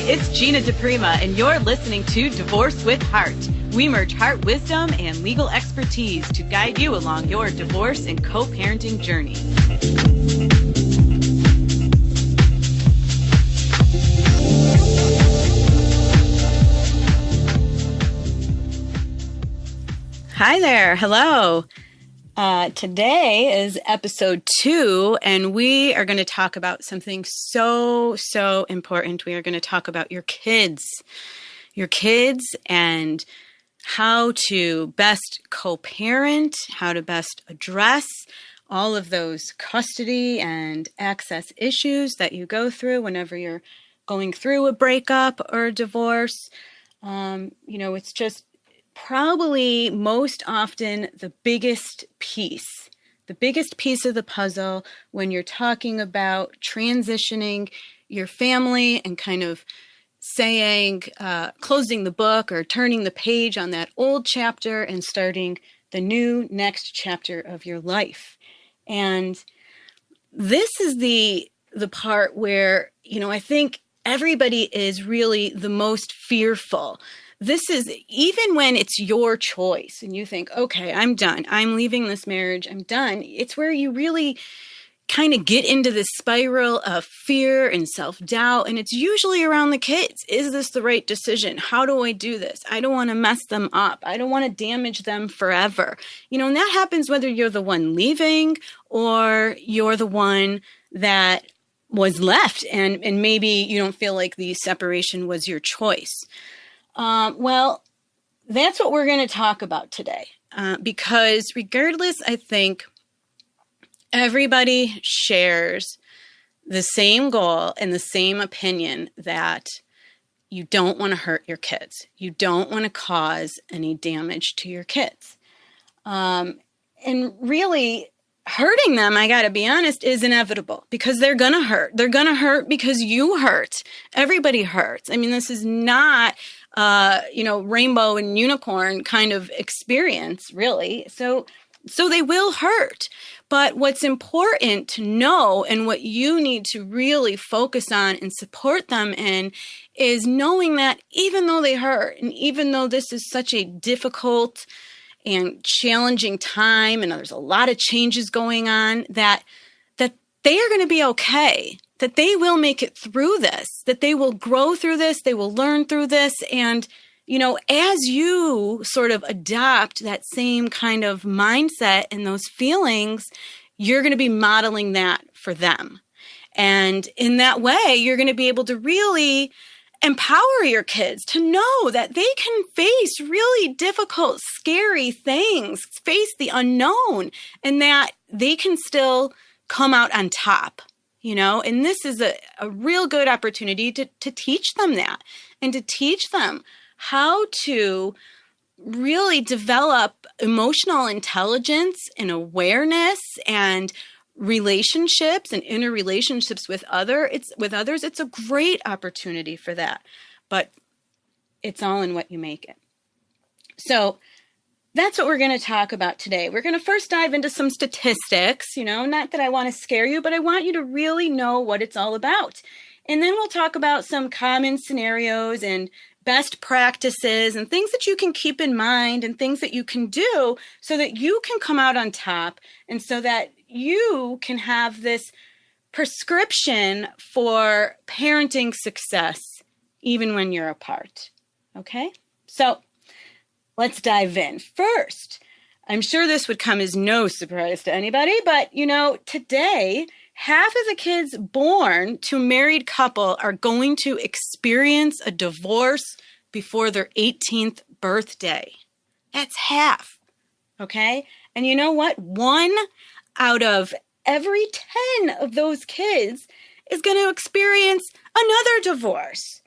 it's Gina DePrima, and you're listening to Divorce with Heart. We merge heart wisdom and legal expertise to guide you along your divorce and co-parenting journey. Hi there. Hello. Today is episode 2, and we are going to talk about something so important. We are going to talk about your kids and how to best co-parent, how to best address all of those custody and access issues that you go through whenever you're going through a breakup or a divorce. It's just probably most often the biggest piece of the puzzle when you're talking about transitioning your family and kind of saying, closing the book or turning the page on that old chapter and starting the new next chapter of your life. And this is the part where, I think everybody is really the most fearful. This is even when it's your choice and you think, okay, I'm done. I'm leaving this marriage. I'm done. It's where you really kind of get into this spiral of fear and self-doubt. And it's usually around the kids. Is this the right decision? How do I do this? I don't want to mess them up. I don't want to damage them forever. And that happens whether you're the one leaving or you're the one that was left. And maybe you don't feel like the separation was your choice. Well, that's what we're going to talk about today, because regardless, I think everybody shares the same goal and the same opinion that you don't want to hurt your kids. You don't want to cause any damage to your kids. And really, hurting them, I got to be honest, is inevitable because they're going to hurt. They're going to hurt because you hurt. Everybody hurts. I mean, this is not rainbow and unicorn kind of experience, really. So they will hurt. But what's important to know and what you need to really focus on and support them in is knowing that even though they hurt and even though this is such a difficult and challenging time and there's a lot of changes going on, that they are going to be okay. That they will make it through this, that they will grow through this, they will learn through this. And, as you sort of adopt that same kind of mindset and those feelings, you're going to be modeling that for them. And in that way, you're going to be able to really empower your kids to know that they can face really difficult, scary things, face the unknown, and that they can still come out on top. And this is a real good opportunity to teach them that and to teach them how to really develop emotional intelligence and awareness and relationships and interrelationships with others. It's a great opportunity for that, but it's all in what you make it. So that's what we're going to talk about today. We're going to first dive into some statistics, not that I want to scare you, but I want you to really know what it's all about. And then we'll talk about some common scenarios and best practices and things that you can keep in mind and things that you can do so that you can come out on top and so that you can have this prescription for parenting success even when you're apart. Okay? So let's dive in. First, I'm sure this would come as no surprise to anybody, but today, half of the kids born to a married couple are going to experience a divorce before their 18th birthday. That's half, okay? And you know what? 1 out of every 10 of those kids is going to experience another divorce.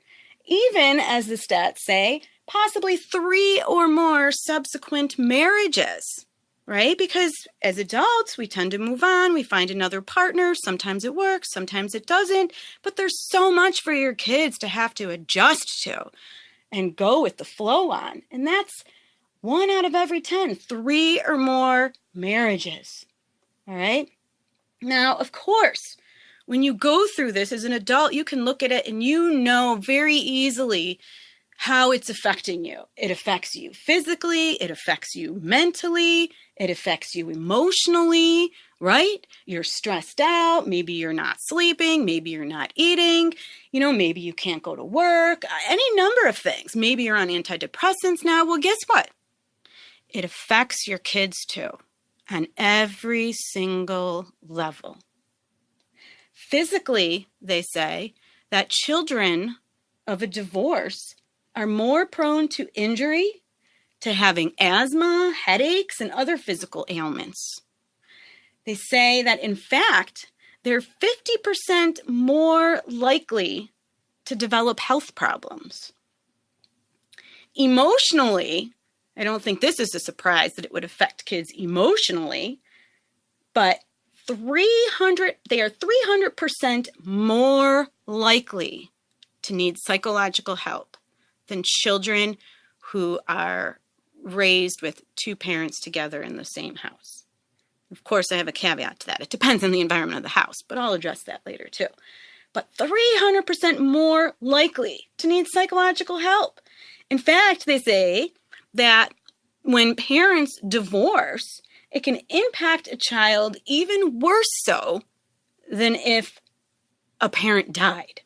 Even, as the stats say, possibly 3 or more subsequent marriages, right? Because as adults, we tend to move on. We find another partner. Sometimes it works, sometimes it doesn't. But there's so much for your kids to have to adjust to and go with the flow on. And that's 1 out of every 10, 3 or more marriages, all right? Now, of course, When you go through this as an adult, you can look at it and you know very easily how it's affecting you. It affects you physically, it affects you mentally, it affects you emotionally, right? You're stressed out, maybe you're not sleeping, maybe you're not eating, maybe you can't go to work, any number of things. Maybe you're on antidepressants now. Well, guess what? It affects your kids too, on every single level. Physically, they say that children of a divorce are more prone to injury, to having asthma, headaches, and other physical ailments. They say that, in fact, they're 50% more likely to develop health problems. Emotionally, I don't think this is a surprise that it would affect kids emotionally, but they are 300% more likely to need psychological help than children who are raised with two parents together in the same house. Of course, I have a caveat to that. It depends on the environment of the house, but I'll address that later too. But 300% more likely to need psychological help. In fact, they say that when parents divorce, it can impact a child even worse so than if a parent died.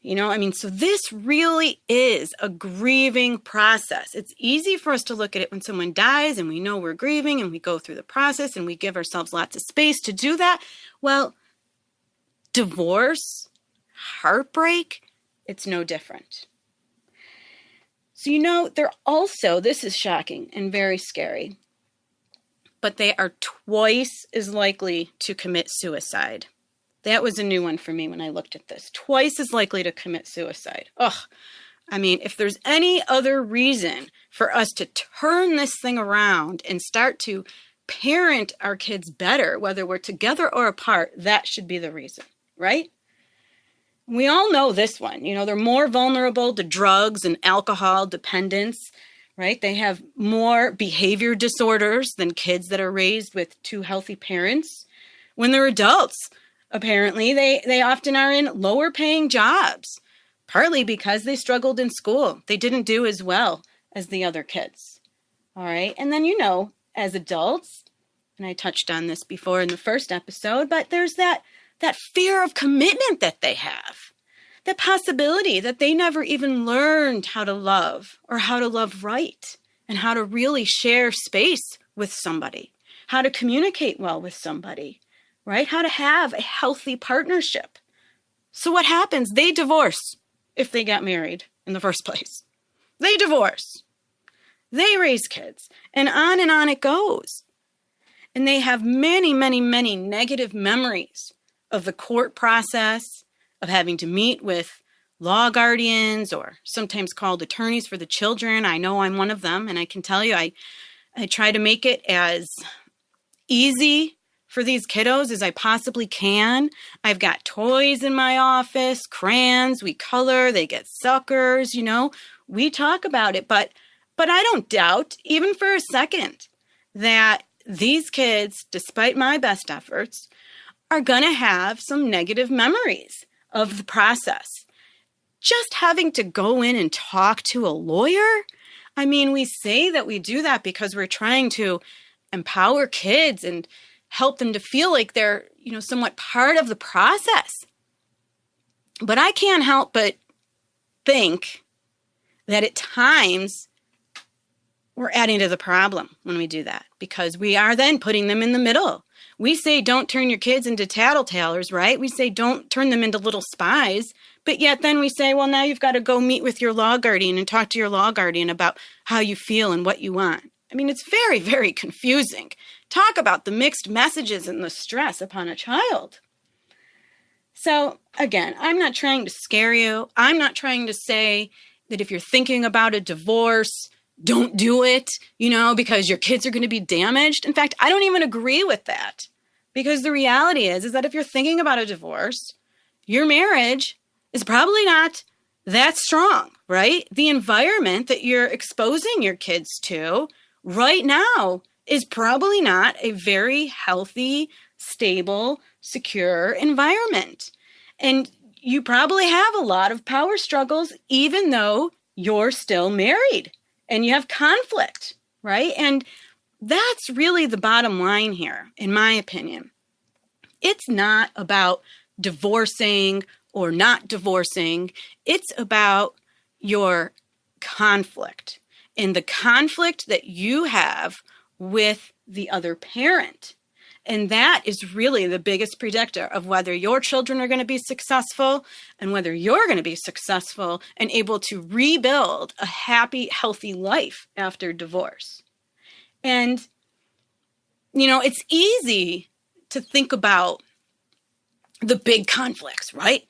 So this really is a grieving process. It's easy for us to look at it when someone dies and we know we're grieving and we go through the process and we give ourselves lots of space to do that. Well, divorce, heartbreak, it's no different. So, they're also, this is shocking and very scary, but they are twice as likely to commit suicide. That was a new one for me when I looked at this. Twice as likely to commit suicide. If there's any other reason for us to turn this thing around and start to parent our kids better, whether we're together or apart, that should be the reason, right? We all know this one. They're more vulnerable to drugs and alcohol dependence, right? They have more behavior disorders than kids that are raised with two healthy parents. When they're adults, apparently, they often are in lower paying jobs, partly because they struggled in school. They didn't do as well as the other kids. All right. And then, as adults, and I touched on this before in the first episode, but there's that fear of commitment that they have, the possibility that they never even learned how to love or how to love right and how to really share space with somebody, how to communicate well with somebody. Right? How to have a healthy partnership. So what happens? They divorce if they got married in the first place. They divorce. They raise kids. And on it goes. And they have many, many, many negative memories of the court process, of having to meet with law guardians or sometimes called attorneys for the children. I know I'm one of them. And I can tell you, I try to make it as easy for these kiddos as I possibly can. I've got toys in my office, crayons, we color, they get suckers, we talk about it, but I don't doubt, even for a second, that these kids, despite my best efforts, are going to have some negative memories of the process. Just having to go in and talk to a lawyer, we say that we do that because we're trying to empower kids and help them to feel like they're, somewhat part of the process. But I can't help but think that at times we're adding to the problem when we do that, because we are then putting them in the middle. We say don't turn your kids into tattle-talers, right? We say don't turn them into little spies. But yet then we say, well, now you've got to go meet with your law guardian and talk to your law guardian about how you feel and what you want. It's very, very confusing. Talk about the mixed messages and the stress upon a child. So again, I'm not trying to scare you. I'm not trying to say that if you're thinking about a divorce, don't do it, because your kids are going to be damaged. In fact, I don't even agree with that, because the reality is that if you're thinking about a divorce, your marriage is probably not that strong, right? The environment that you're exposing your kids to right now is probably not a very healthy, stable, secure environment. And you probably have a lot of power struggles, even though you're still married and you have conflict, right? And that's really the bottom line here, in my opinion. It's not about divorcing or not divorcing. It's about your conflict and the conflict that you have with the other parent. And that is really the biggest predictor of whether your children are going to be successful and whether you're going to be successful and able to rebuild a happy, healthy life after divorce. And, you know, it's easy to think about the big conflicts, right?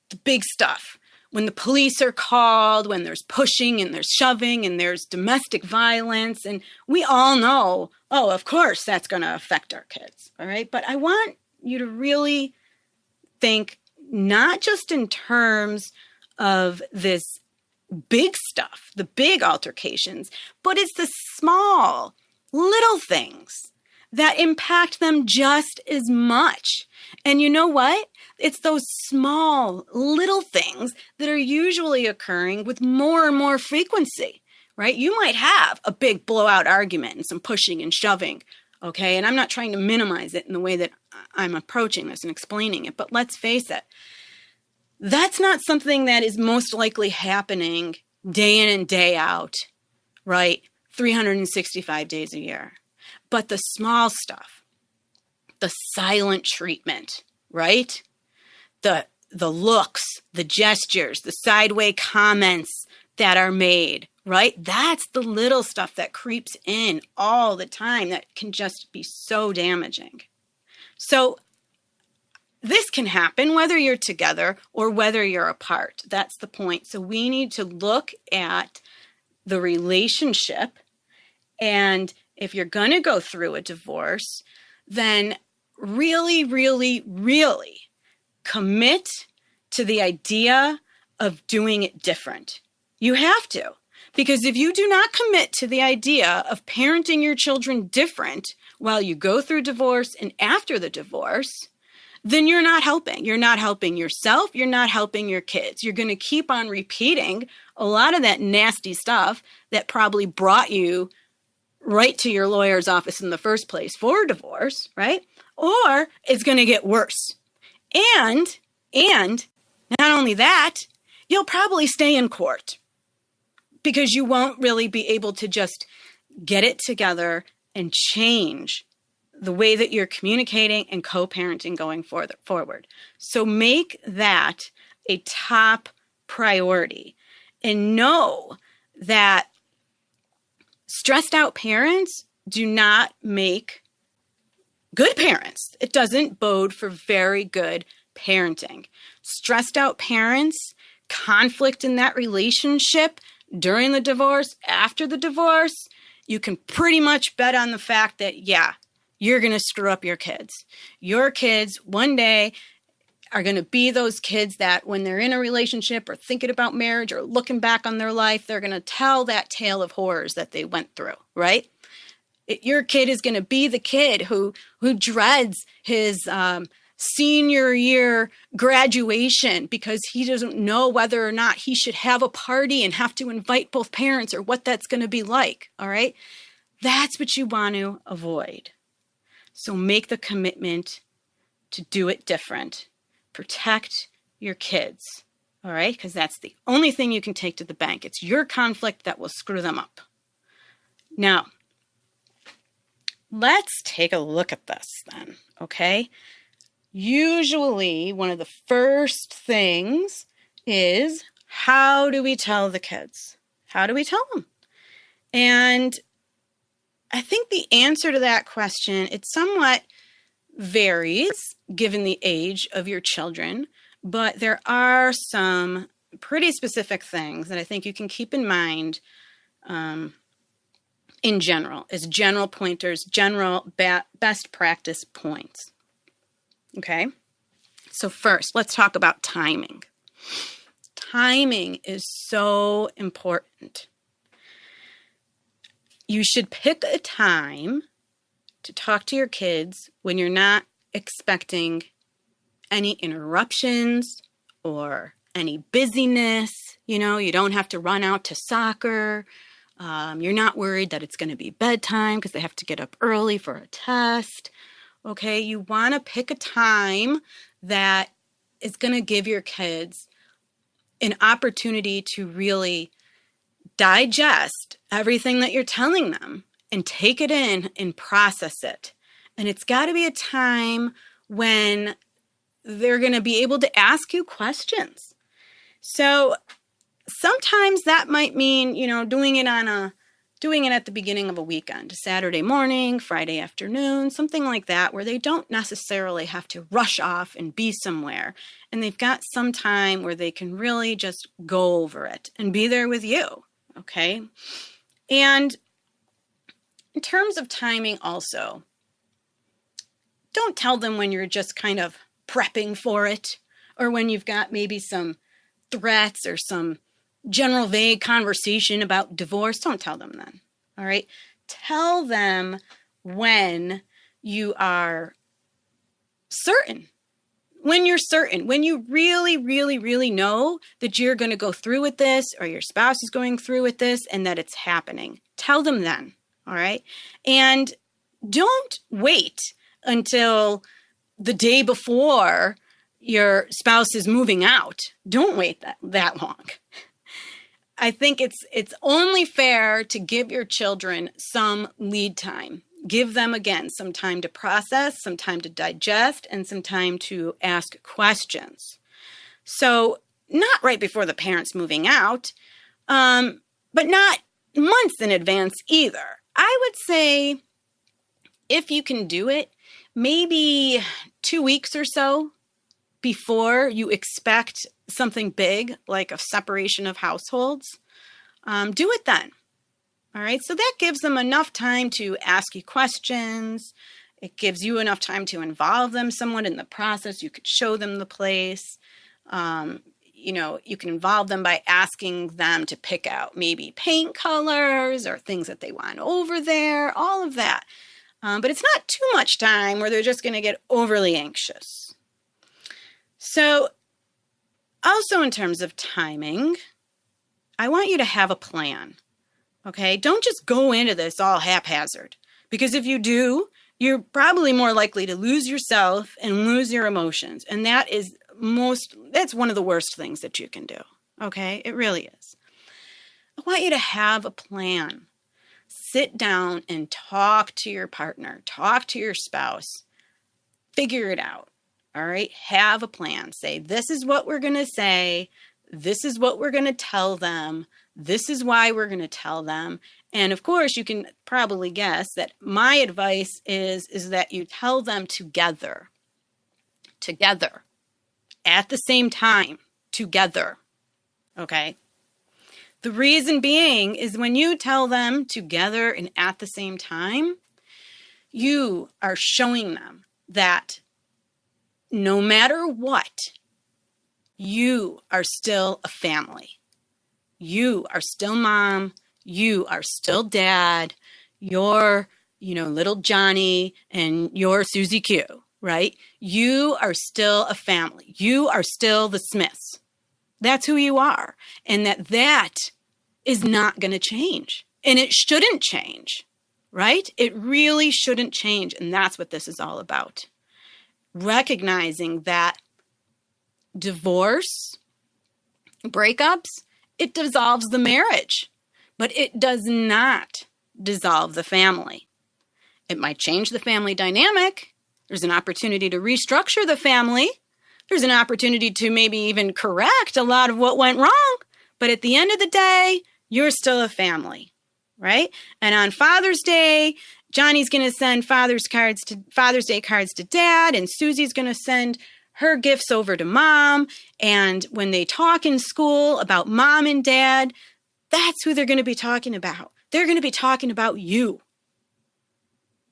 The big stuff. When the police are called, when there's pushing and there's shoving and there's domestic violence, and we all know, oh, of course that's going to affect our kids, all right? But I want you to really think not just in terms of this big stuff, the big altercations, but it's the small, little things that impact them just as much. And you know what? It's those small, little things that are usually occurring with more and more frequency, right? You might have a big blowout argument and some pushing and shoving, okay? And I'm not trying to minimize it in the way that I'm approaching this and explaining it, but let's face it, that's not something that is most likely happening day in and day out, right? 365 days a year. But the small stuff, the silent treatment, right? The looks, the gestures, the sideways comments that are made, right? That's the little stuff that creeps in all the time that can just be so damaging. So this can happen whether you're together or whether you're apart. That's the point. So we need to look at the relationship, and if you're going to go through a divorce, then really, really, really commit to the idea of doing it different. You have to, because if you do not commit to the idea of parenting your children different while you go through divorce and after the divorce, then you're not helping. You're not helping yourself. You're not helping your kids. You're going to keep on repeating a lot of that nasty stuff that probably brought you right to your lawyer's office in the first place for divorce, right? Or it's going to get worse. And not only that, you'll probably stay in court because you won't really be able to just get it together and change the way that you're communicating and co-parenting going forward. So make that a top priority and know that stressed out parents do not make good parents. It doesn't bode for very good parenting. Stressed out parents, conflict in that relationship during the divorce, after the divorce, you can pretty much bet on the fact that, yeah, you're going to screw up your kids. Your kids one day are going to be those kids that when they're in a relationship or thinking about marriage or looking back on their life, they're going to tell that tale of horrors that they went through, right? Your kid is going to be the kid who dreads his senior year graduation because he doesn't know whether or not he should have a party and have to invite both parents or what that's going to be like, all right? That's what you want to avoid. So make the commitment to do it different. Protect your kids, all right? Because that's the only thing you can take to the bank. It's your conflict that will screw them up. Now, let's take a look at this then, okay? Usually, one of the first things is, how do we tell the kids? How do we tell them? And I think the answer to that question, it somewhat varies given the age of your children, but there are some pretty specific things that I think you can keep in mind in general, as general pointers, general best practice points. Okay? So first, let's talk about timing. Timing is so important. You should pick a time to talk to your kids when you're not expecting any interruptions or any busyness. You know, you don't have to run out to soccer. You're not worried that it's going to be bedtime because they have to get up early for a test. Okay, you want to pick a time that is going to give your kids an opportunity to really digest everything that you're telling them and take it in and process it. And it's got to be a time when they're going to be able to ask you questions. So sometimes that might mean, you know, doing it at the beginning of a weekend, Saturday morning, Friday afternoon, something like that, where they don't necessarily have to rush off and be somewhere. And they've got some time where they can really just go over it and be there with you. Okay. And in terms of timing also, don't tell them when you're just kind of prepping for it, or when you've got maybe some threats or some general vague conversation about divorce. Don't tell them then. All right. Tell them when you are certain. When you're certain, when you really, really, really know that you're going to go through with this, or your spouse is going through with this, and that it's happening. Tell them then. All right. And don't wait until the day before your spouse is moving out. Don't wait that long. I think it's only fair to give your children some lead time. Give them, again, some time to process, some time to digest, and some time to ask questions. So not right before the parent's moving out, but not months in advance either. I would say if you can do it, maybe 2 weeks or so before you expect something big, like a separation of households, do it then. All right, so that gives them enough time to ask you questions. It gives you enough time to involve them somewhat in the process. You could show them the place. You know, you can involve them by asking them to pick out maybe paint colors or things that they want over there, all of that. But it's not too much time where they're just going to get overly anxious. So also in terms of timing, I want you to have a plan. Okay, don't just go into this all haphazard, because if you do, you're probably more likely to lose yourself and lose your emotions. And that's one of the worst things that you can do. Okay, it really is. I want you to have a plan. Sit down and talk to your partner, talk to your spouse, figure it out. All right, have a plan. Say, this is what we're going to say. This is what we're going to tell them. This is why we're going to tell them. And of course, you can probably guess that my advice is that you tell them together, at the same time, together. Okay? The reason being is when you tell them together and at the same time, you are showing them that no matter what, you are still a family. You are still mom. You are still dad. You're, little Johnny and you're Susie Q, right? You are still a family. You are still the Smiths. That's who you are. And that is not going to change. And it shouldn't change, right? It really shouldn't change. And that's what this is all about. Recognizing that divorce, breakups, it dissolves the marriage, but it does not dissolve the family. It might change the family dynamic. There's an opportunity to restructure the family. There's an opportunity to maybe even correct a lot of what went wrong. But at the end of the day, you're still a family, right? And on Father's Day, Johnny's going to send Father's Day cards to Dad, and Susie's going to send her gifts over to Mom. And when they talk in school about Mom and Dad, that's who they're going to be talking about. They're going to be talking about you.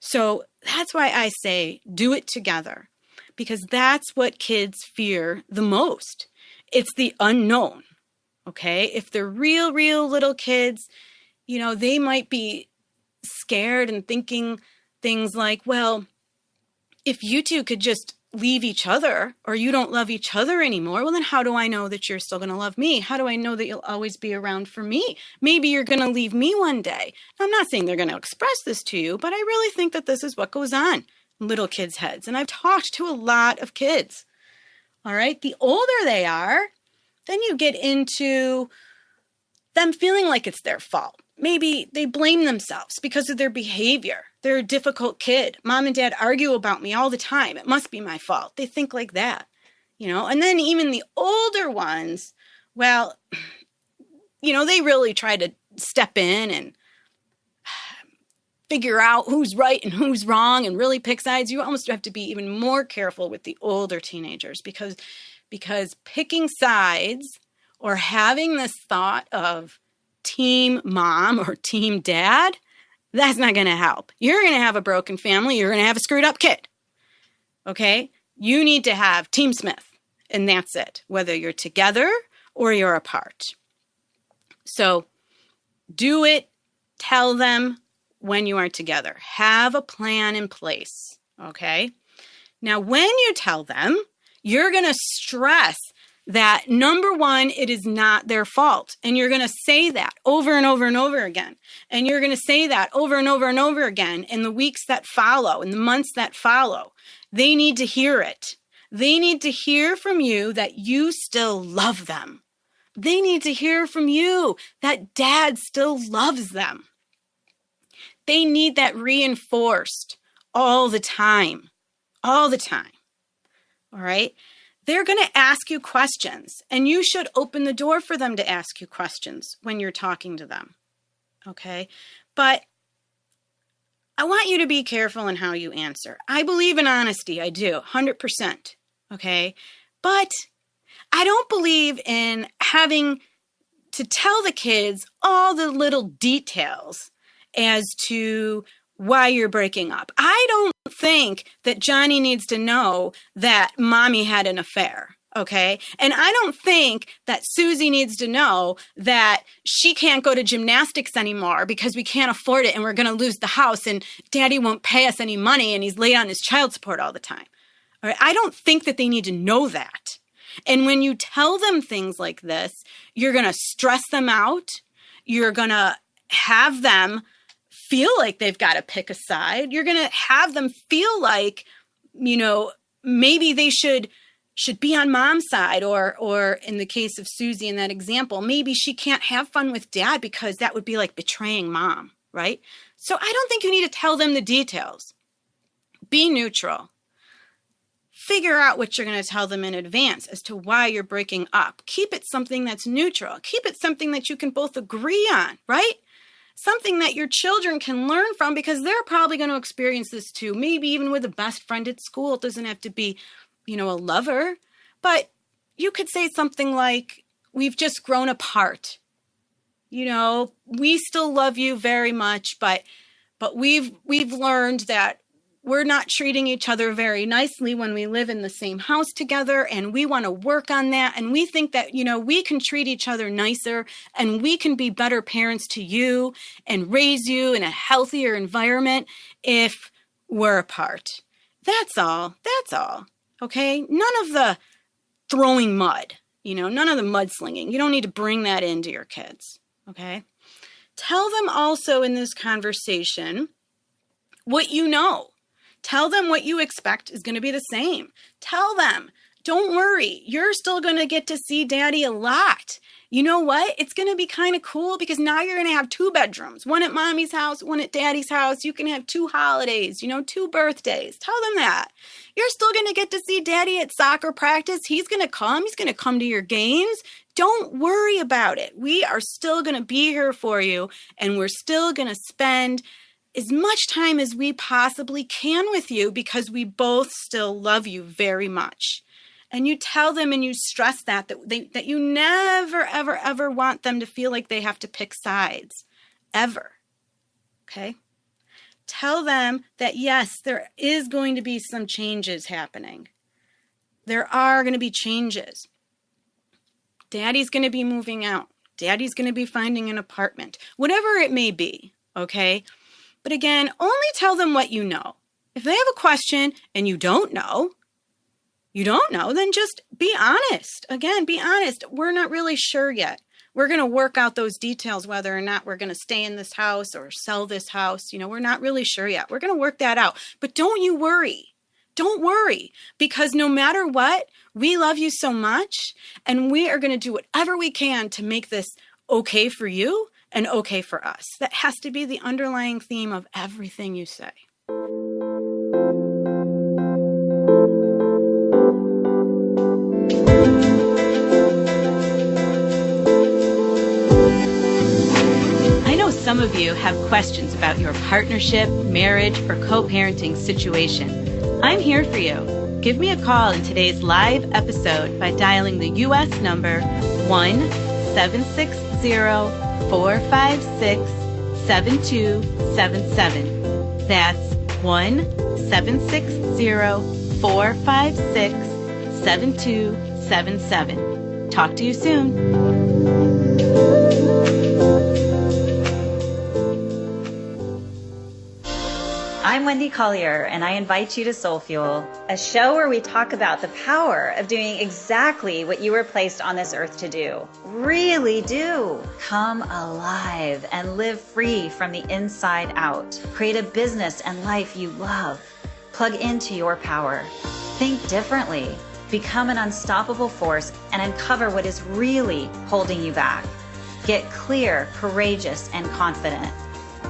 So that's why I say do it together, because that's what kids fear the most. It's the unknown, okay? If they're real little kids, they might be scared and thinking things like, well, if you two could just leave each other, or you don't love each other anymore, well, then how do I know that you're still going to love me? How do I know that you'll always be around for me? Maybe you're going to leave me one day. I'm not saying they're going to express this to you, but I really think that this is what goes on in little kids' heads. And I've talked to a lot of kids. All right. The older they are, then you get into them feeling like it's their fault. Maybe they blame themselves because of their behavior. They're a difficult kid. Mom and dad argue about me all the time. It must be my fault. They think like that, and then even the older ones, well, they really try to step in and figure out who's right and who's wrong and really pick sides. You almost have to be even more careful with the older teenagers because picking sides or having this thought of team mom or team dad, that's not going to help. You're going to have a broken family. You're going to have a screwed up kid. Okay? You need to have Team Smith, and that's it, whether you're together or you're apart. So do it. Tell them when you are together. Have a plan in place. Okay? Now, when you tell them, you're going to stress that, number one, it is not their fault. And you're going to say that over and over and over again. And you're going to say that over and over and over again in the weeks that follow, in the months that follow. They need to hear it. They need to hear from you that you still love them. They need to hear from you that dad still loves them. They need that reinforced all the time. All the time. All right? They're going to ask you questions, and you should open the door for them to ask you questions when you're talking to them, okay? But I want you to be careful in how you answer. I believe in honesty. I do, 100%, okay? But I don't believe in having to tell the kids all the little details as to why you're breaking up. I don't think that Johnny needs to know that mommy had an affair, okay? And I don't think that Susie needs to know that she can't go to gymnastics anymore because we can't afford it and we're going to lose the house and daddy won't pay us any money and he's late on his child support all the time. All right? I don't think that they need to know that. And when you tell them things like this, you're going to stress them out. You're going to have them feel like they've got to pick a side. You're going to have them feel like, maybe they should be on mom's side, or in the case of Susie in that example, maybe she can't have fun with dad because that would be like betraying mom, right? So I don't think you need to tell them the details. Be neutral. Figure out what you're going to tell them in advance as to why you're breaking up. Keep it something that's neutral. Keep it something that you can both agree on, right? Something that your children can learn from, because they're probably going to experience this too. Maybe even with a best friend at school. It doesn't have to be, a lover. But you could say something like, we've just grown apart. We still love you very much, but we've learned that we're not treating each other very nicely when we live in the same house together, and we want to work on that. And we think that, we can treat each other nicer, and we can be better parents to you and raise you in a healthier environment if we're apart. That's all. That's all. Okay? None of the throwing mud, none of the mudslinging. You don't need to bring that into your kids. Okay? Tell them also in this conversation what you know. Tell them what you expect is going to be the same. Tell them, don't worry, you're still going to get to see daddy a lot. You know what? It's going to be kind of cool because now you're going to have 2 bedrooms, one at mommy's house, one at daddy's house. You can have 2 holidays, 2 birthdays. Tell them that. You're still going to get to see daddy at soccer practice. He's going to come. He's going to come to your games. Don't worry about it. We are still going to be here for you, and we're still going to spend as much time as we possibly can with you because we both still love you very much. And you tell them and you stress that you never, ever, ever want them to feel like they have to pick sides. Ever. Okay? Tell them that, yes, there is going to be some changes happening. There are going to be changes. Daddy's going to be moving out. Daddy's going to be finding an apartment. Whatever it may be, okay? But again, only tell them what you know. If they have a question and you don't know, then just be honest. Again, be honest. We're not really sure yet. We're going to work out those details, whether or not we're going to stay in this house or sell this house. We're not really sure yet. We're going to work that out. But don't you worry. Don't worry, because no matter what, we love you so much, and we are going to do whatever we can to make this okay for you and okay for us. That has to be the underlying theme of everything you say. Some of you have questions about your partnership, marriage, or co-parenting situation. I'm here for you. Give me a call in today's live episode by dialing the U.S. number 1-760-456-7277. That's 1-760-456-7277. Talk to you soon. I'm Wendy Collier, and I invite you to Soul Fuel, a show where we talk about the power of doing exactly what you were placed on this earth to do. Really do. Come alive and live free from the inside out. Create a business and life you love. Plug into your power. Think differently. Become an unstoppable force and uncover what is really holding you back. Get clear, courageous, and confident.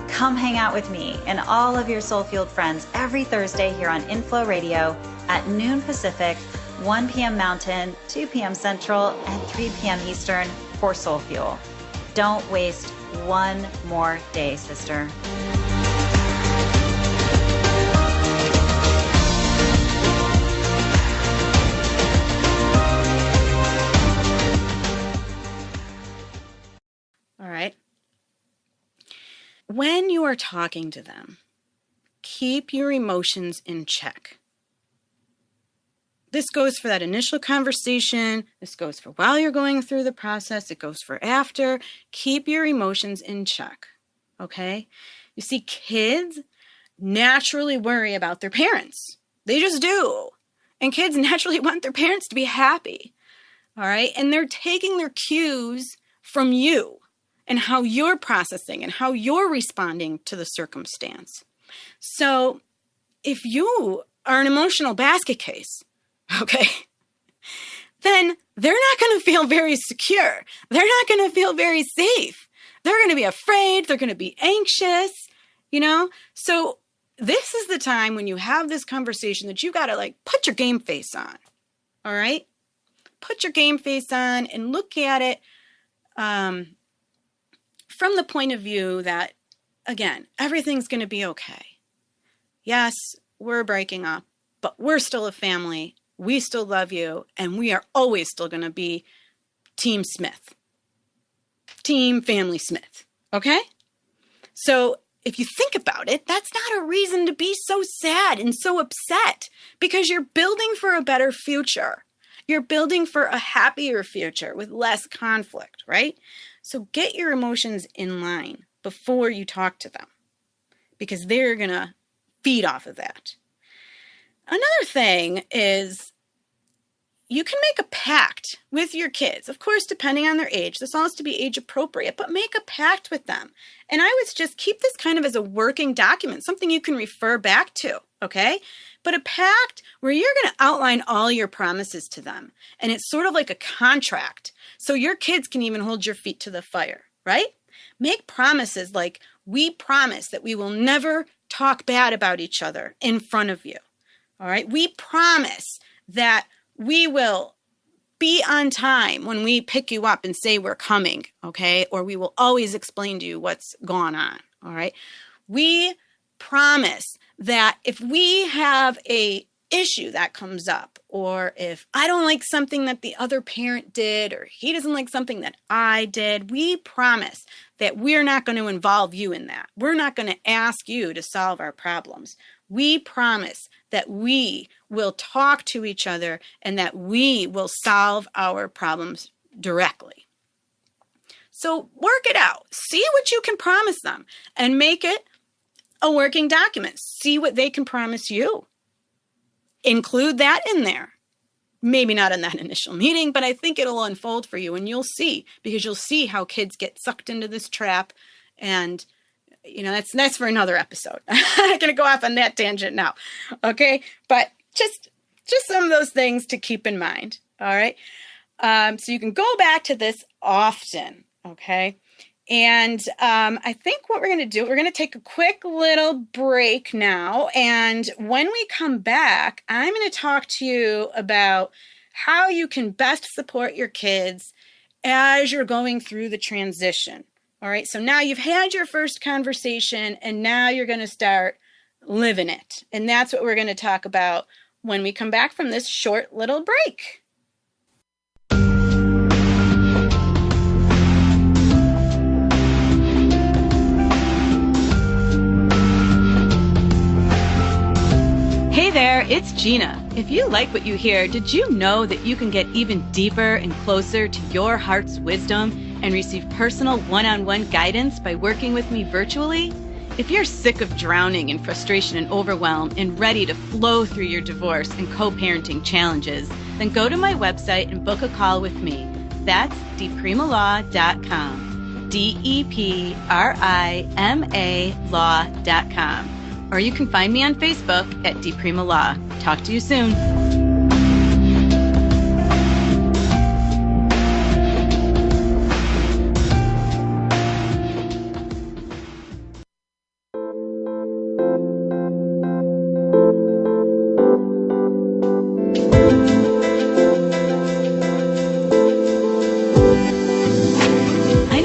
Come hang out with me and all of your soul-fueled friends every Thursday here on Inflow Radio at noon Pacific, 1 p.m. Mountain, 2 p.m. Central, and 3 p.m. Eastern for Soul Fuel. Don't waste one more day, sister. All right. When you are talking to them, keep your emotions in check. This goes for that initial conversation. This goes for while you're going through the process. It goes for after. Keep your emotions in check, okay? You see, kids naturally worry about their parents. They just do. And kids naturally want their parents to be happy, all right? And they're taking their cues from you and how you're processing and how you're responding to the circumstance. So if you are an emotional basket case, okay, then they're not going to feel very secure. They're not going to feel very safe. They're going to be afraid. They're going to be anxious, So this is the time when you have this conversation that you got to put your game face on, all right? Put your game face on and look at it from the point of view that, again, everything's going to be okay. Yes, we're breaking up, but we're still a family. We still love you, and we are always still going to be Team Smith. Team Family Smith, okay? So if you think about it, that's not a reason to be so sad and so upset, because you're building for a better future. You're building for a happier future with less conflict, right? So get your emotions in line before you talk to them, because they're going to feed off of that. Another thing is you can make a pact with your kids. Of course, depending on their age, this all has to be age appropriate, but make a pact with them. And I would just keep this kind of as a working document, something you can refer back to, okay? But a pact where you're going to outline all your promises to them. And it's sort of like a contract. So your kids can even hold your feet to the fire, right? Make promises like, we promise that we will never talk bad about each other in front of you. All right? We promise that we will be on time when we pick you up and say we're coming, okay? Or we will always explain to you what's going on, all right? We promise that if we have a issue that comes up, or if I don't like something that the other parent did, or he doesn't like something that I did, we promise that we're not going to involve you in that. We're not going to ask you to solve our problems. We promise that we will talk to each other and that we will solve our problems directly. So work it out. See what you can promise them and make it a working document. See what they can promise you. Include that in there. Maybe not in that initial meeting, but I think it'll unfold for you and you'll see, because you'll see how kids get sucked into this trap. And, that's for another episode. I'm not going to go off on that tangent now. Okay. But just some of those things to keep in mind. All right. So you can go back to this often. Okay. And I think what we're going to do, we're going to take a quick little break now. And when we come back, I'm going to talk to you about how you can best support your kids as you're going through the transition. All right. So now you've had your first conversation and now you're going to start living it. And that's what we're going to talk about when we come back from this short little break. Hey there, it's Gina. If you like what you hear, did you know that you can get even deeper and closer to your heart's wisdom and receive personal one-on-one guidance by working with me virtually? If you're sick of drowning in frustration and overwhelm and ready to flow through your divorce and co-parenting challenges, then go to my website and book a call with me. That's deprima.com, DEPRIMA law.com. Or you can find me on Facebook at Deprima Law. Talk to you soon.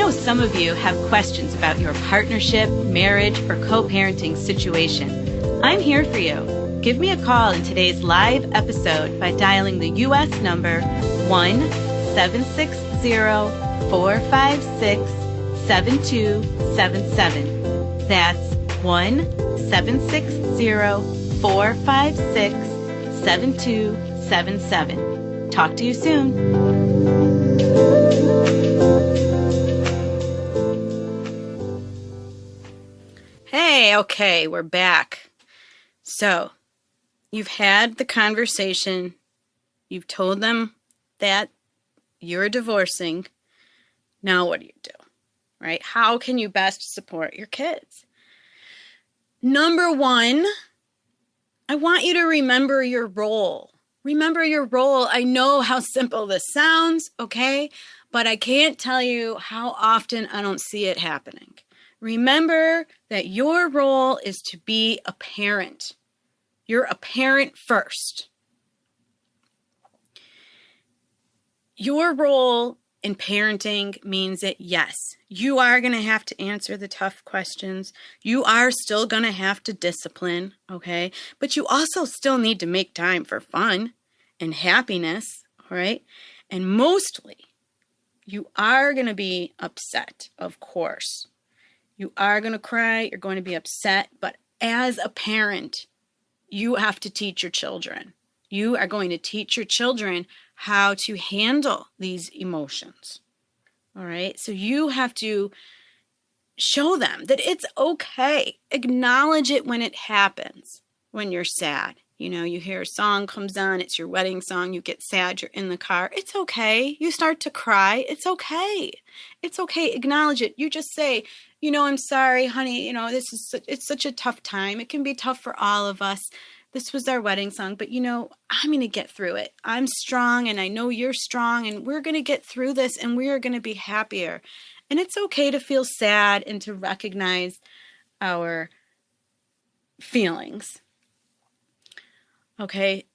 Some of you have questions about your partnership, marriage, or co-parenting situation. I'm here for you. Give me a call in today's live episode by dialing the U.S. number 1-760-456-7277. That's 1-760-456-7277. Talk to you soon. Hey, okay, we're back. So, you've had the conversation. You've told them that you're divorcing. Now what do you do? Right? How can you best support your kids? Number one, I want you to remember your role. Remember your role. I know how simple this sounds, okay? But I can't tell you how often I don't see it happening. Remember that your role is to be a parent. You're a parent first. Your role in parenting means that, yes, you are going to have to answer the tough questions. You are still going to have to discipline, okay? But you also still need to make time for fun and happiness, all right? And mostly, you are going to be upset, of course. You are going to cry, you're going to be upset, but as a parent, you have to teach your children. You are going to teach your children how to handle these emotions. All right? So you have to show them that it's okay. Acknowledge it when it happens, when you're sad. You hear a song comes on, it's your wedding song, you get sad, you're in the car. It's okay. You start to cry. It's okay. It's okay. Acknowledge it. You just say, I'm sorry, honey, it's such a tough time. It can be tough for all of us. This was our wedding song, but I'm going to get through it. I'm strong and I know you're strong and we're going to get through this and we are going to be happier. And it's okay to feel sad and to recognize our feelings. Okay.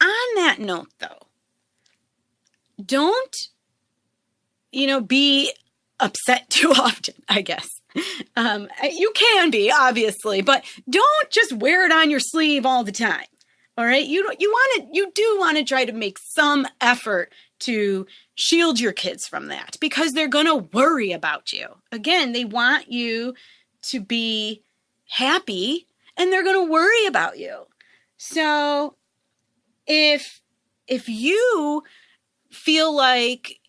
On that note though, don't, be upset too often, I guess. You can be, obviously, but don't just wear it on your sleeve all the time. All right. You do want to try to make some effort to shield your kids from that because they're going to worry about you. Again, they want you to be happy and they're going to worry about you. So if you feel like,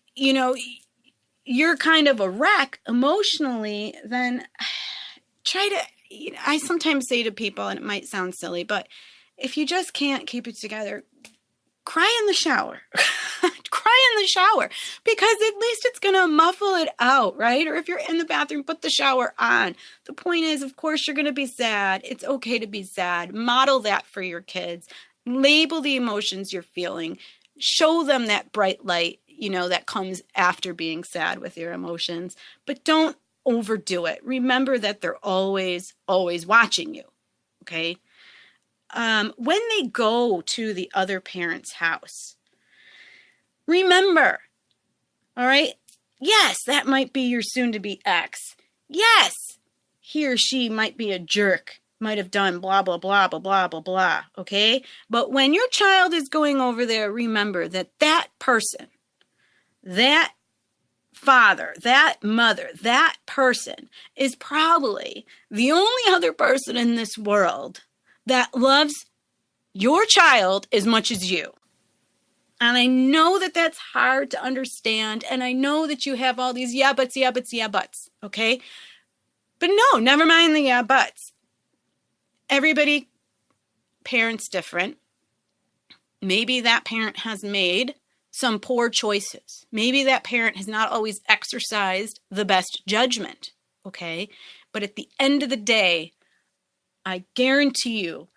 you're kind of a wreck emotionally, then try to, I sometimes say to people, and it might sound silly, but if you just can't keep it together, cry in the shower. Cry in the shower, because at least it's going to muffle it out, right? Or if you're in the bathroom, put the shower on. The point is, of course, you're going to be sad. It's okay to be sad. Model that for your kids. Label the emotions you're feeling. Show them that bright light, that comes after being sad with your emotions. But don't overdo it. Remember that they're always, always watching you, okay? When they go to the other parent's house, remember, all right? Yes, that might be your soon-to-be ex. Yes, he or she might be a jerk, might have done blah, blah, blah, blah, blah, blah, blah, okay? But when your child is going over there, remember that that person, that father, that mother, that person is probably the only other person in this world that loves your child as much as you. And I know that that's hard to understand. And I know that you have all these yeah, buts, okay? But no, never mind the yeah, buts. Everybody, parents different. Maybe that parent has made some poor choices. Maybe that parent has not always exercised the best judgment, okay? But at the end of the day, I guarantee you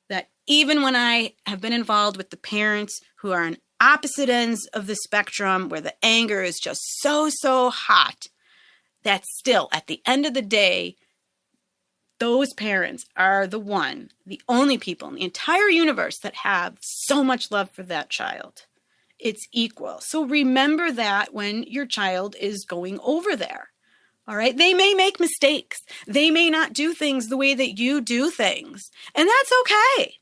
that even when I have been involved with the parents who are on opposite ends of the spectrum, where the anger is just so hot, that still, at the end of the day, those parents are the only people in the entire universe that have so much love for that child. It's equal. So remember that when your child is going over there. All right. They may make mistakes. They may not do things the way that you do things. And that's okay.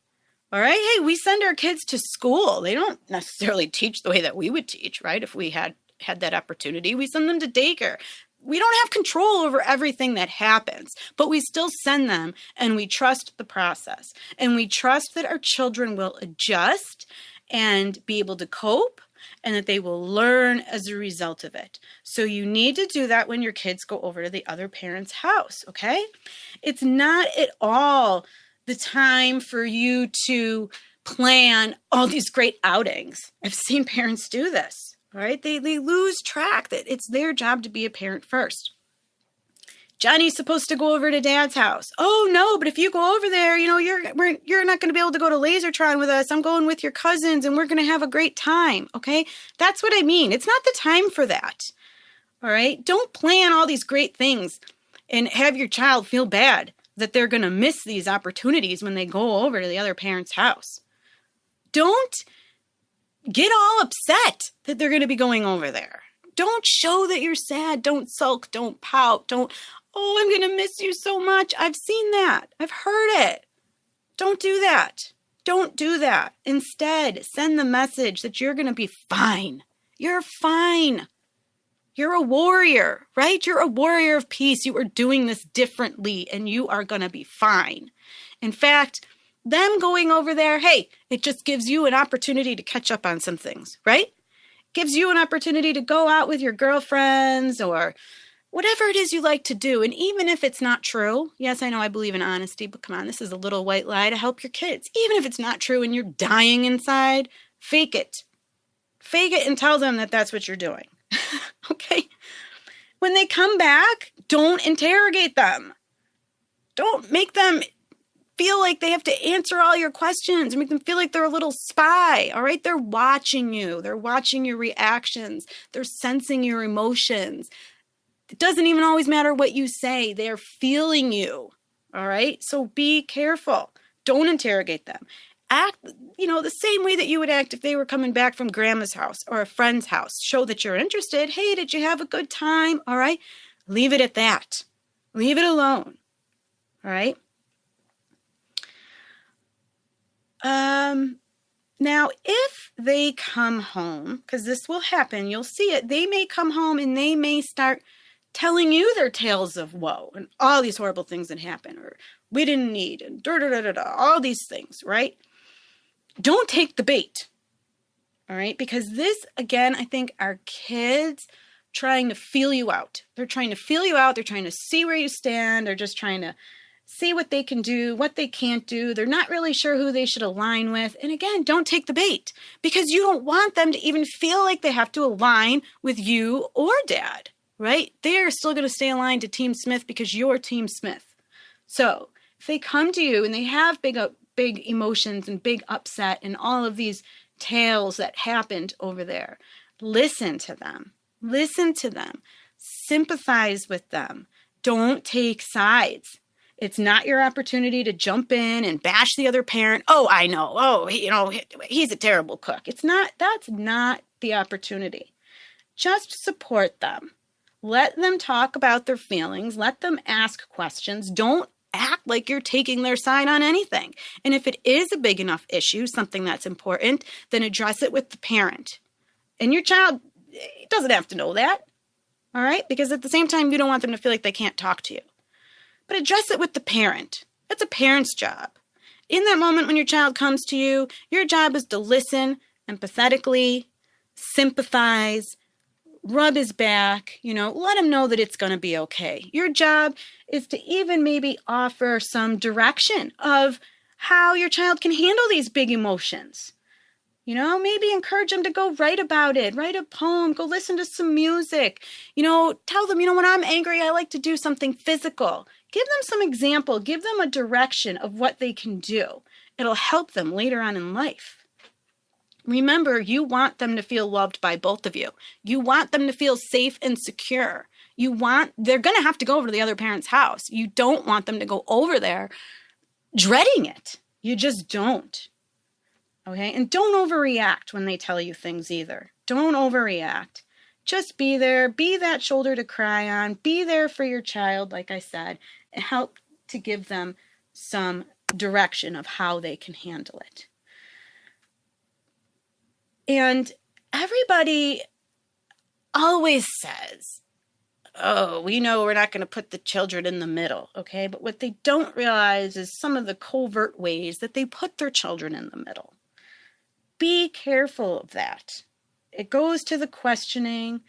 All right. Hey, we send our kids to school. They don't necessarily teach the way that we would teach, right? If we had that opportunity, we send them to daycare. We don't have control over everything that happens, but we still send them, and we trust the process, and we trust that our children will adjust and be able to cope, and that they will learn as a result of it. So you need to do that when your kids go over to the other parent's house, okay? It's not at all the time for you to plan all these great outings. I've seen parents do this, right? They lose track that it's their job to be a parent first. Johnny's supposed to go over to Dad's house. Oh no, but if you go over there, you're not going to be able to go to Lasertron with us. I'm going with your cousins and we're going to have a great time. Okay. That's what I mean. It's not the time for that. All right. Don't plan all these great things and have your child feel bad that they're going to miss these opportunities when they go over to the other parent's house. Don't get all upset that they're going to be going over there. Don't show that you're sad. Don't sulk. Don't pout. Oh, I'm going to miss you so much. I've seen that. I've heard it. Don't do that. Don't do that. Instead, send the message that you're going to be fine. You're fine. You're a warrior, right? You're a warrior of peace. You are doing this differently, and you are going to be fine. In fact, them going over there, hey, it just gives you an opportunity to catch up on some things, right? Gives you an opportunity to go out with your girlfriends or whatever it is you like to do. And even if it's not true, yes, I know I believe in honesty, but come on, this is a little white lie to help your kids. Even if it's not true and you're dying inside, fake it. Fake it and tell them that that's what you're doing. Okay? When they come back, don't interrogate them. Don't make them feel like they have to answer all your questions. Make them feel like they're a little spy. All right? They're watching you. They're watching your reactions. They're sensing your emotions. It doesn't even always matter what you say. They're feeling you. All right? So be careful. Don't interrogate them. Act, the same way that you would act if they were coming back from grandma's house or a friend's house. Show that you're interested. Hey, did you have a good time? All right? Leave it at that. Leave it alone. All right? Now, if they come home, because this will happen, you'll see it. They may come home and they may start telling you their tales of woe and all these horrible things that happen, or we didn't need, and all these things, right? Don't take the bait, all right? Because this, again, I think are kids trying to feel you out. They're trying to feel you out. They're trying to see where you stand. They're just trying to see what they can do, what they can't do. They're not really sure who they should align with. And again, don't take the bait, because you don't want them to even feel like they have to align with you or dad, right? They are still going to stay aligned to Team Smith because you're Team Smith. So if they come to you and they have big emotions and big upset and all of these tales that happened over there, listen to them. Listen to them. Sympathize with them. Don't take sides. It's not your opportunity to jump in and bash the other parent. Oh, I know. Oh, he's a terrible cook. That's not the opportunity. Just support them. Let them talk about their feelings. Let them ask questions. Don't act like you're taking their side on anything. And if it is a big enough issue, something that's important, then address it with the parent. And your child doesn't have to know that. All right? Because at the same time, you don't want them to feel like they can't talk to you. But address it with the parent. That's a parent's job. In that moment when your child comes to you, your job is to listen empathetically, sympathize, rub his back, let him know that it's going to be okay. Your job is to even maybe offer some direction of how your child can handle these big emotions. Maybe encourage them to go write about it, write a poem, go listen to some music. Tell them, when I'm angry, I like to do something physical. Give them some example. Give them a direction of what they can do. It'll help them later on in life. Remember, you want them to feel loved by both of you. You want them to feel safe and secure. They're going to have to go over to the other parent's house. You don't want them to go over there dreading it. You just don't. Okay? And don't overreact when they tell you things either. Don't overreact. Just be there. Be that shoulder to cry on. Be there for your child, like I said, and help to give them some direction of how they can handle it. And everybody always says, oh, we know we're not going to put the children in the middle, okay? But what they don't realize is some of the covert ways that they put their children in the middle. Be careful of that. It goes to the questioning.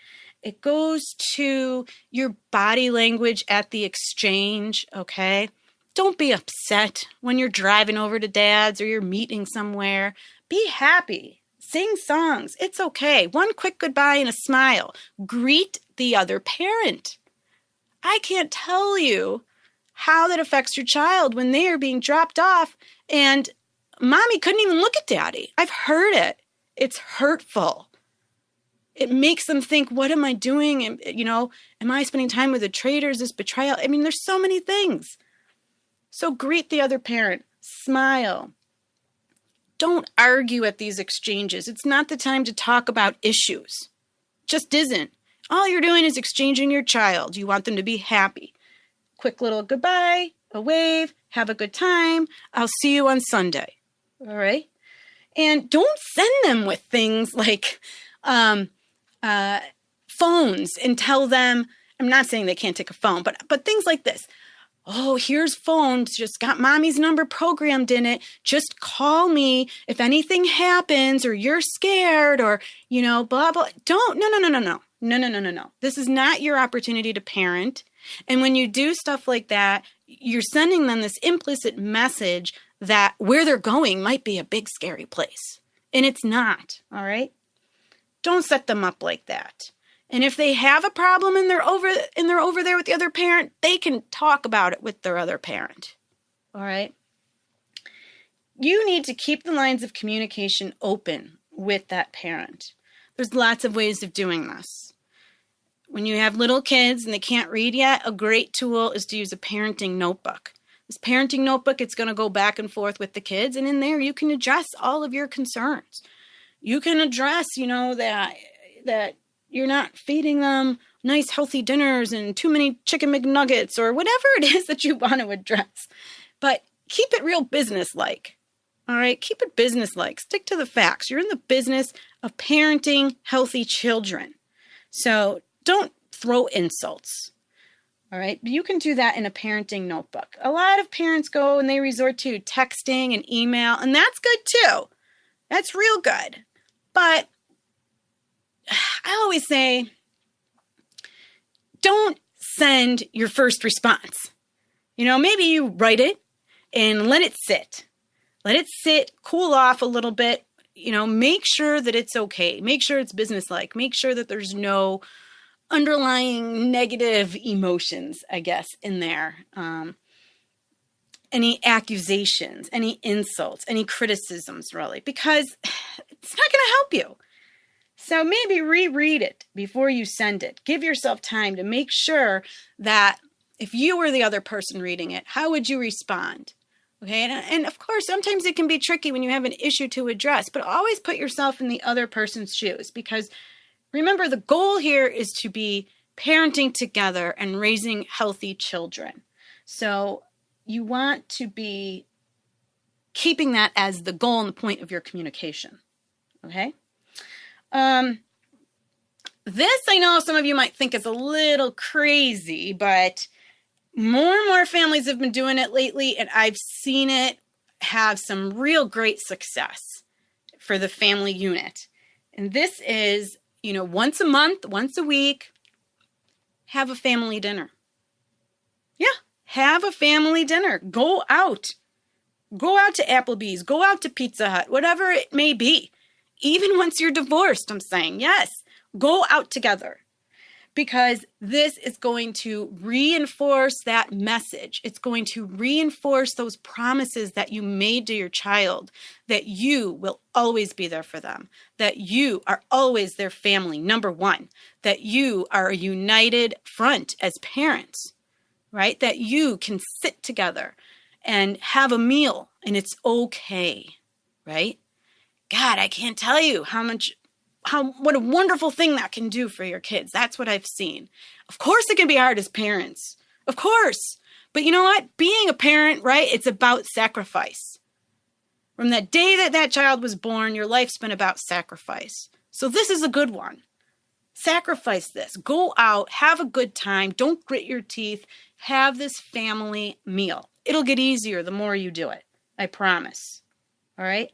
It goes to your body language at the exchange, okay? Don't be upset when you're driving over to dad's or you're meeting somewhere. Be happy. Sing songs. It's okay. One quick goodbye and a smile. Greet the other parent. I can't tell you how that affects your child when they are being dropped off and mommy couldn't even look at daddy. I've heard it. It's hurtful. It makes them think, what am I doing? And, am I spending time with a traitor? Is this betrayal? I mean, there's so many things. So greet the other parent. Smile. Don't argue at these exchanges. It's not the time to talk about issues. Just isn't. All you're doing is exchanging your child. You want them to be happy. Quick little goodbye, a wave, have a good time. I'll see you on Sunday. All right? And don't send them with things like phones and tell them, I'm not saying they can't take a phone, but things like this. Oh, here's phones, just got mommy's number programmed in it. Just call me if anything happens or you're scared or, blah, blah. Don't, no. This is not your opportunity to parent. And when you do stuff like that, you're sending them this implicit message that where they're going might be a big, scary place. And it's not, all right? Don't set them up like that. And if they have a problem and they're over there with the other parent, they can talk about it with their other parent. All right? You need to keep the lines of communication open with that parent. There's lots of ways of doing this. When you have little kids and they can't read yet, a great tool is to use a parenting notebook. This parenting notebook, it's going to go back and forth with the kids, and in there you can address all of your concerns. You can address, that you're not feeding them nice, healthy dinners and too many chicken McNuggets or whatever it is that you want to address. But keep it real business-like. All right? Keep it business-like. Stick to the facts. You're in the business of parenting healthy children. So don't throw insults. All right? But you can do that in a parenting notebook. A lot of parents go and they resort to texting and email, and that's good too. That's real good. But I always say, don't send your first response. Maybe you write it and let it sit. Let it sit, cool off a little bit. Make sure that it's okay. Make sure it's businesslike. Make sure that there's no underlying negative emotions, I guess, in there. Any accusations, any insults, any criticisms, really, because it's not going to help you. So maybe reread it before you send it. Give yourself time to make sure that if you were the other person reading it, how would you respond? Okay, and of course, sometimes it can be tricky when you have an issue to address, but always put yourself in the other person's shoes, because remember, the goal here is to be parenting together and raising healthy children. So you want to be keeping that as the goal and the point of your communication. Okay? This, I know some of you might think is a little crazy, but more and more families have been doing it lately, and I've seen it have some real great success for the family unit. And this is, once a month, once a week, have a family dinner. Yeah, have a family dinner. Go out. Go out to Applebee's. Go out to Pizza Hut, whatever it may be. Even once you're divorced, I'm saying, yes, go out together. Because this is going to reinforce that message. It's going to reinforce those promises that you made to your child, that you will always be there for them, that you are always their family, number one, that you are a united front as parents, right? That you can sit together and have a meal and it's okay, right? God, I can't tell you what a wonderful thing that can do for your kids. That's what I've seen. Of course it can be hard as parents. Of course. But you know what? Being a parent, right? It's about sacrifice. From the day that child was born, your life's been about sacrifice. So this is a good one. Sacrifice this. Go out, have a good time. Don't grit your teeth. Have this family meal. It'll get easier the more you do it. I promise. All right?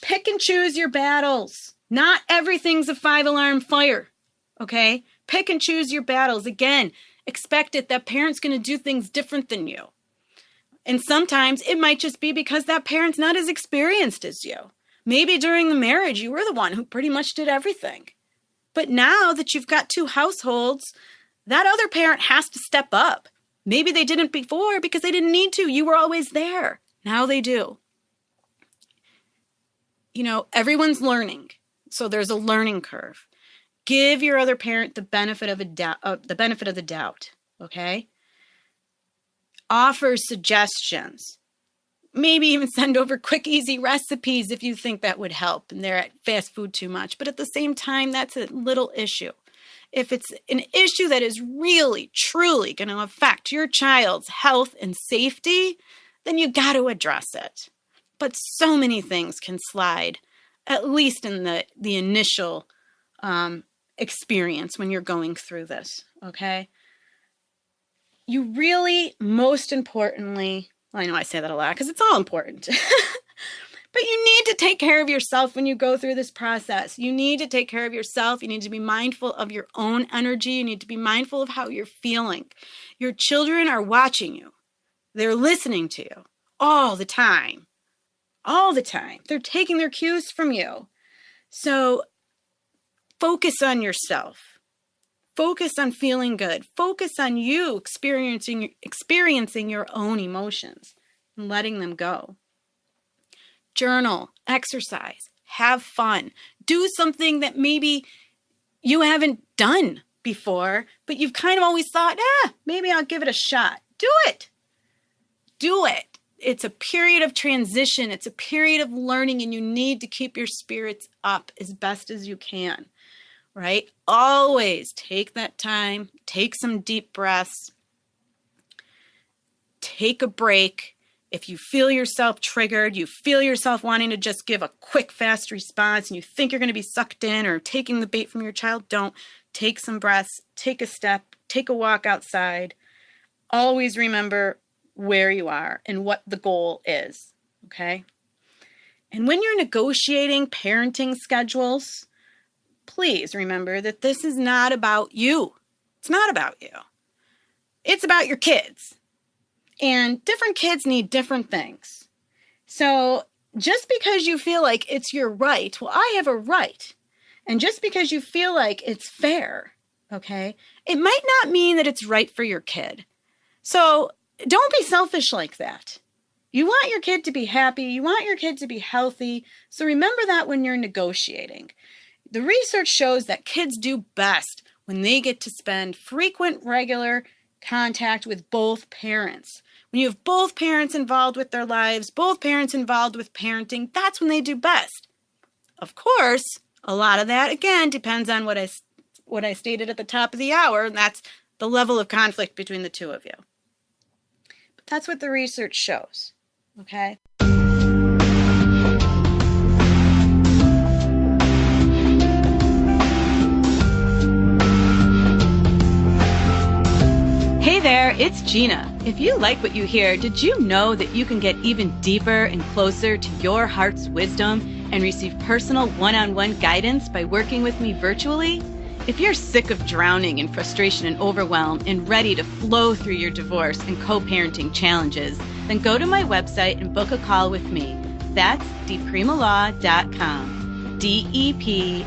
Pick and choose your battles. Not everything's a 5-alarm fire, okay? Pick and choose your battles. Again, expect it that parent's going to do things different than you. And sometimes it might just be because that parent's not as experienced as you. Maybe during the marriage, you were the one who pretty much did everything. But now that you've got two households, that other parent has to step up. Maybe they didn't before because they didn't need to. You were always there. Now they do. Everyone's learning. So there's a learning curve. Give your other parent the benefit of the doubt, okay? Offer suggestions. Maybe even send over quick, easy recipes if you think that would help and they're at fast food too much. But at the same time, that's a little issue. If it's an issue that is really, truly going to affect your child's health and safety, then you got to address it. But so many things can slide, at least in the initial experience when you're going through this, okay? You really, most importantly, well, I know I say that a lot because it's all important, but you need to take care of yourself when you go through this process. You need to take care of yourself. You need to be mindful of your own energy. You need to be mindful of how you're feeling. Your children are watching you. They're listening to you all the time. All the time. They're taking their cues from you. So focus on yourself. Focus on feeling good. Focus on you experiencing your own emotions and letting them go. Journal, exercise, have fun. Do something that maybe you haven't done before, but you've kind of always thought, maybe I'll give it a shot. Do it. Do it. It's a period of transition. It's a period of learning, and you need to keep your spirits up as best as you can, right? Always take that time, take some deep breaths, take a break. If you feel yourself triggered, you feel yourself wanting to just give a quick, fast response, and you think you're going to be sucked in or taking the bait from your child, don't. Take some breaths, take a step, take a walk outside. Always remember where you are and what the goal is, okay? And when you're negotiating parenting schedules, please remember that this is not about you. It's not about you. It's about your kids. And different kids need different things. So just because you feel like it's your right, well, I have a right. And just because you feel like it's fair, okay, it might not mean that it's right for your kid. So don't be selfish like that. You want your kid to be happy. You want your kid to be healthy. So remember that when you're negotiating. The research shows that kids do best when they get to spend frequent, regular contact with both parents. When you have both parents involved with their lives, both parents involved with parenting, that's when they do best. Of course, a lot of that, again, depends on what I stated at the top of the hour, and that's the level of conflict between the two of you. But that's what the research shows, okay? Hey there, it's Gina. If you like what you hear, did you know that you can get even deeper and closer to your heart's wisdom and receive personal one-on-one guidance by working with me virtually? If you're sick of drowning in frustration and overwhelm and ready to flow through your divorce and co-parenting challenges, then go to my website and book a call with me. That's deprima.com, DEPRIMA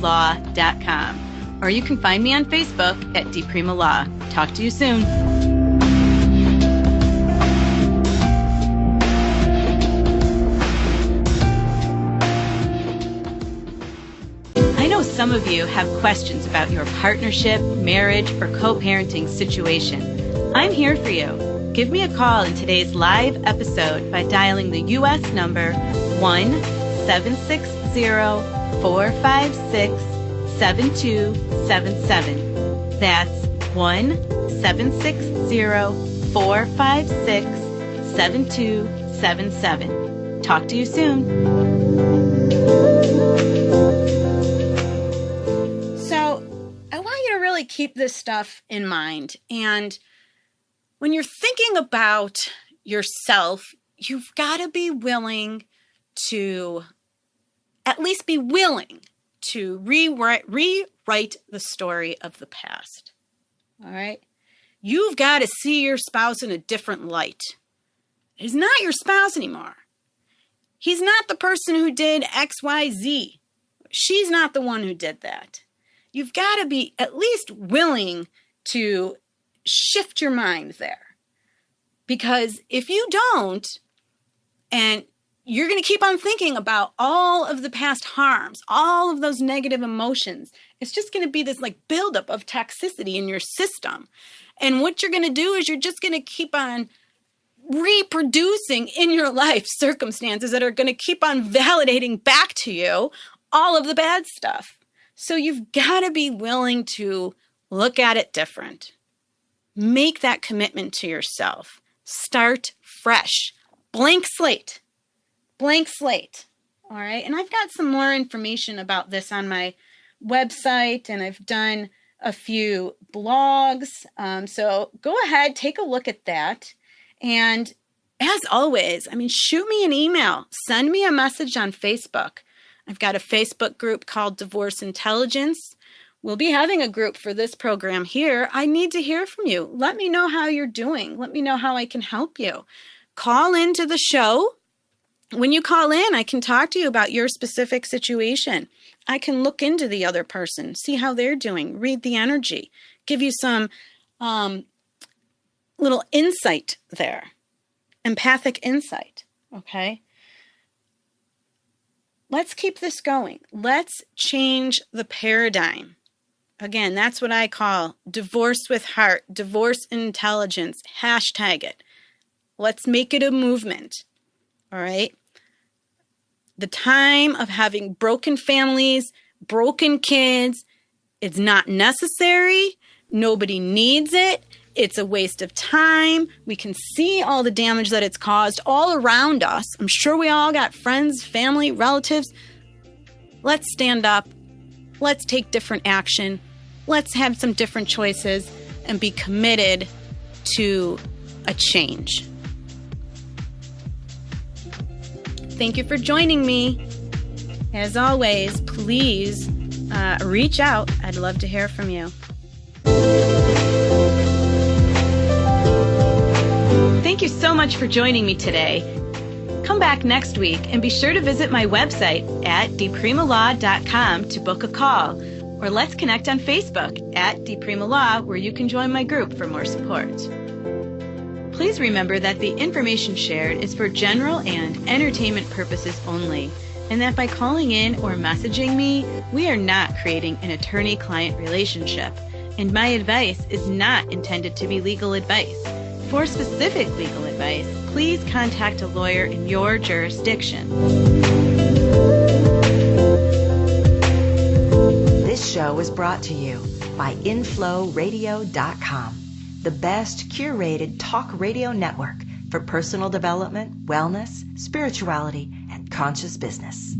law.com. Or you can find me on Facebook at Deprima Law. Talk to you soon. I know some of you have questions about your partnership, marriage, or co-parenting situation. I'm here for you. Give me a call in today's live episode by dialing the U.S. number 1-760-456-7277. That's 1-760-456-7277. Talk to you soon. So I want you to really keep this stuff in mind. And when you're thinking about yourself, you've got to be willing to at least be willing to rewrite the story of the past. All right? You've got to see your spouse in a different light. He's not your spouse anymore. He's not the person who did X, Y, Z. She's not the one who did that. You've got to be at least willing to shift your mind there. Because if you don't, and you're going to keep on thinking about all of the past harms, all of those negative emotions. It's just going to be this like buildup of toxicity in your system. And what you're going to do is you're just going to keep on reproducing in your life circumstances that are going to keep on validating back to you all of the bad stuff. So you've got to be willing to look at it different. Make that commitment to yourself. Start fresh. Blank slate. Blank slate. All right. And I've got some more information about this on my website, and I've done a few blogs. So go ahead, take a look at that. And as always, shoot me an email, send me a message on Facebook. I've got a Facebook group called Divorce Intelligence. We'll be having a group for this program here. I need to hear from you. Let me know how you're doing. Let me know how I can help you. Call into the show. When you call in, I can talk to you about your specific situation. I can look into the other person, see how they're doing, read the energy, give you some little insight there, empathic insight, okay? Let's keep this going. Let's change the paradigm. Again, that's what I call divorce with heart, divorce intelligence, hashtag it. Let's make it a movement, all right? The time of having broken families, broken kids, it's not necessary. Nobody needs it. It's a waste of time. We can see all the damage that it's caused all around us. I'm sure we all got friends, family, relatives. Let's stand up. Let's take different action. Let's have some different choices and be committed to a change. Thank you for joining me. As always, please reach out. I'd love to hear from you. Thank you so much for joining me today. Come back next week and be sure to visit my website at dpremalaw.com to book a call, or let's connect on Facebook at dpremalaw, where you can join my group for more support. Please remember that the information shared is for general and entertainment purposes only, and that by calling in or messaging me, we are not creating an attorney-client relationship, and my advice is not intended to be legal advice. For specific legal advice, please contact a lawyer in your jurisdiction. This show is brought to you by InflowRadio.com, the best curated talk radio network for personal development, wellness, spirituality, and conscious business.